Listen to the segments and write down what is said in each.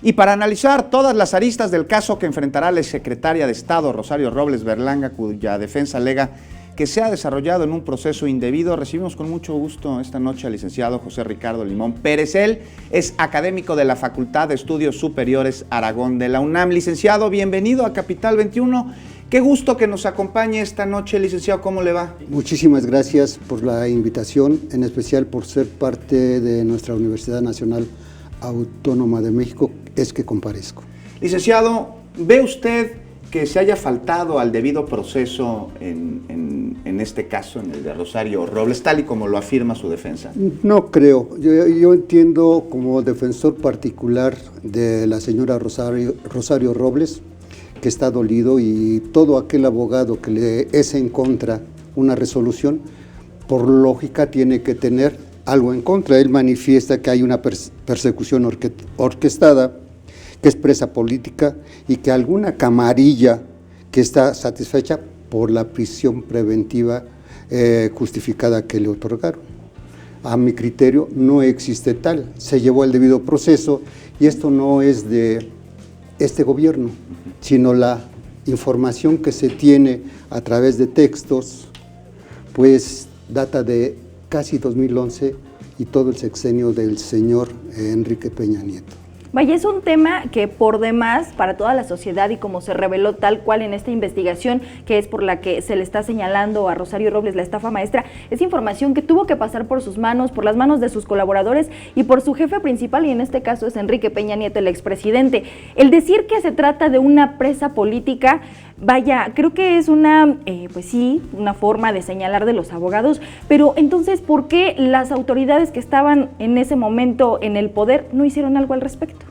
Y para analizar todas las aristas del caso que enfrentará la exsecretaria de Estado, Rosario Robles Berlanga, cuya defensa alega que se ha desarrollado en un proceso indebido, recibimos con mucho gusto esta noche al licenciado José Ricardo Limón Pérez. Él es académico de la Facultad de Estudios Superiores Aragón de la UNAM. Licenciado, bienvenido a Capital 21. Qué gusto que nos acompañe esta noche, licenciado. ¿Cómo le va? Muchísimas gracias por la invitación, en especial por ser parte de nuestra Universidad Nacional Autónoma de México, es que comparezco. Licenciado, ¿ve usted que se haya faltado al debido proceso en este caso, en el de Rosario Robles, tal y como lo afirma su defensa? No creo. Yo entiendo como defensor particular de la señora Rosario Robles, que está dolido, y todo aquel abogado que le es en contra una resolución, por lógica tiene que tener algo en contra. Él manifiesta que hay una persecución orquestada, que es presa política y que alguna camarilla que está satisfecha por la prisión preventiva justificada que le otorgaron. A mi criterio no existe tal, se llevó el debido proceso y esto no es de este gobierno, sino la información que se tiene a través de textos, pues data de casi 2011 y todo el sexenio del señor Enrique Peña Nieto. Vaya, es un tema que por demás para toda la sociedad, y como se reveló tal cual en esta investigación que es por la que se le está señalando a Rosario Robles la estafa maestra, es información que tuvo que pasar por sus manos, por las manos de sus colaboradores y por su jefe principal, y en este caso es Enrique Peña Nieto, el expresidente. El decir que se trata de una presa política, vaya, creo que es una, pues sí, una forma de señalar de los abogados, pero entonces, ¿por qué las autoridades que estaban en ese momento en el poder no hicieron algo al respecto?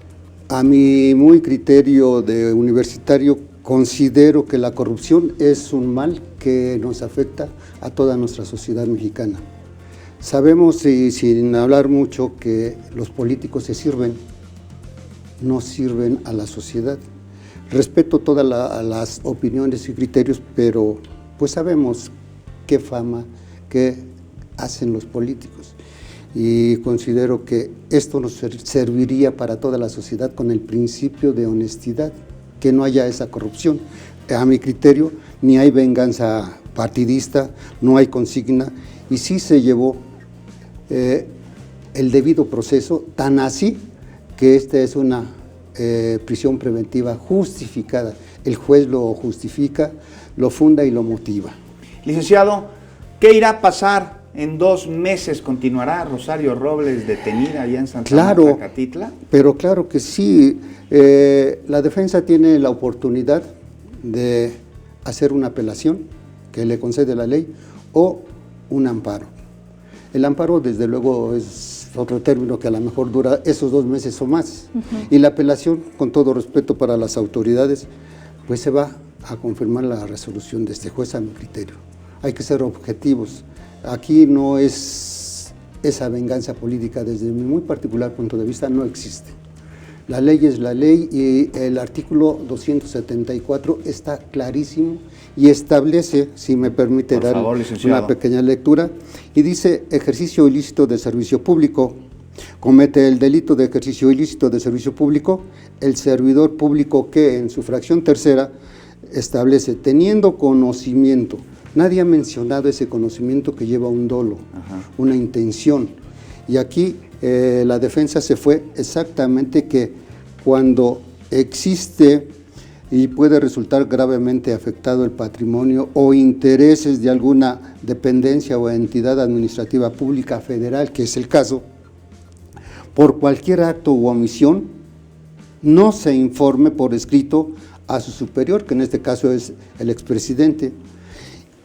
A mi muy criterio de universitario, considero que la corrupción es un mal que nos afecta a toda nuestra sociedad mexicana. Sabemos, y sin hablar mucho, que los políticos no sirven a la sociedad. Respeto todas las opiniones y criterios, pero pues sabemos qué fama, qué hacen los políticos. Y considero que esto nos serviría para toda la sociedad con el principio de honestidad, que no haya esa corrupción. A mi criterio, ni hay venganza partidista, no hay consigna, y sí se llevó el debido proceso, tan así que esta es una prisión preventiva justificada. El juez lo justifica, lo funda y lo motiva. Licenciado, ¿qué irá a pasar? ¿En 2 meses continuará Rosario Robles detenida allá en Santa Marta, Catitla? Pero claro que sí. La defensa tiene la oportunidad de hacer una apelación que le concede la ley o un amparo. El amparo, desde luego, es otro término que a lo mejor dura esos 2 meses o más. Y la apelación, con todo respeto para las autoridades, pues se va a confirmar la resolución de este juez, a mi criterio. Hay que ser objetivos. Aquí no es esa venganza política, desde mi muy particular punto de vista, no existe. La ley es la ley y el artículo 274 está clarísimo y establece, si me permite dar una pequeña lectura, y dice: ejercicio ilícito de servicio público. Comete el delito de ejercicio ilícito de servicio público el servidor público que en su fracción tercera establece, teniendo conocimiento. Nadie ha mencionado ese conocimiento que lleva un dolo, una intención. Y aquí la defensa se fue exactamente que cuando existe y puede resultar gravemente afectado el patrimonio o intereses de alguna dependencia o entidad administrativa pública federal, que es el caso, por cualquier acto u omisión, no se informe por escrito a su superior, que en este caso es el expresidente.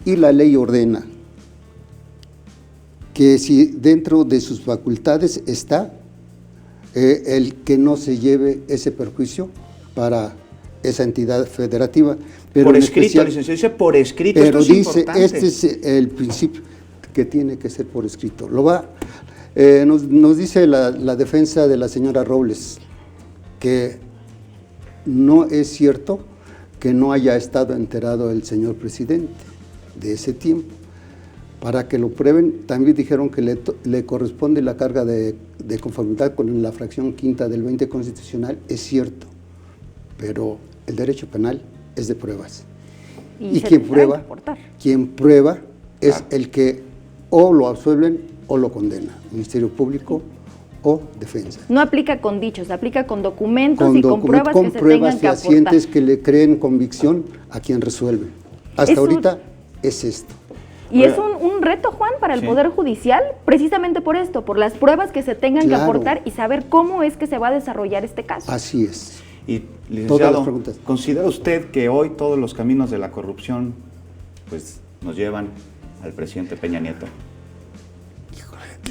Y la ley ordena que si dentro de sus facultades está el que no se lleve ese perjuicio para esa entidad federativa. Pero por escrito, licenciado, dice por escrito. Pero esto es dice, importante. este es el principio que tiene que ser por escrito. Nos dice la defensa de la señora Robles que no es cierto que no haya estado enterado el señor presidente de ese tiempo. para que lo prueben. También dijeron que le corresponde la carga de conformidad con la fracción quinta del 20 constitucional, es cierto, pero el derecho penal es de pruebas. Y quien prueba es el que o lo absuelven o lo condena, Ministerio Público o Defensa. No aplica con dichos, aplica con documentos y con pruebas que se tengan que aportar. Fehacientes que le creen convicción a quien resuelve. Hasta ahorita es esto. Y es un reto, Juan, para el Poder Judicial, precisamente por esto, por las pruebas que se tengan que aportar y saber cómo es que se va a desarrollar este caso. Así es. Y, licenciado, ¿considera usted que hoy todos los caminos de la corrupción pues nos llevan al presidente Peña Nieto?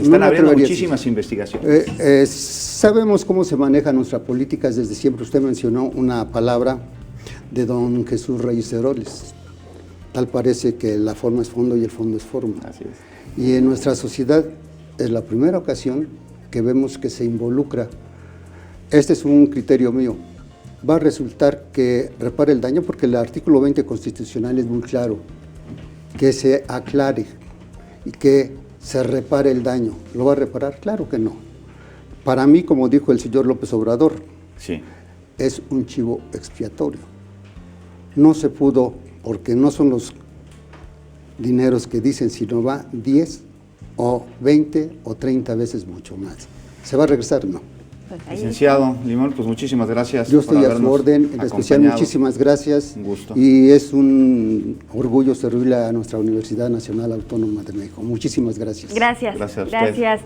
Están abriendo muchísimas investigaciones. Sabemos cómo se maneja nuestra política desde siempre. Usted mencionó una palabra de don Jesús Reyes Heroles. Tal parece que la forma es fondo y el fondo es forma. Así es. Y en nuestra sociedad es la primera ocasión que vemos que se involucra. Este es un criterio mío. Va a resultar que repare el daño porque el artículo 20 constitucional es muy claro. Que se aclare y que se repare el daño. ¿Lo va a reparar? Claro que no. Para mí, como dijo el señor López Obrador, es un chivo expiatorio. No se pudo, porque no son los dineros que dicen, sino va 10 o 20 o 30 veces mucho más. ¿Se va a regresar? No. Licenciado Limón, pues muchísimas gracias. Yo estoy a su orden, en especial muchísimas gracias. Un gusto. Y es un orgullo servirle a nuestra Universidad Nacional Autónoma de México. Muchísimas gracias. Gracias. Gracias a usted.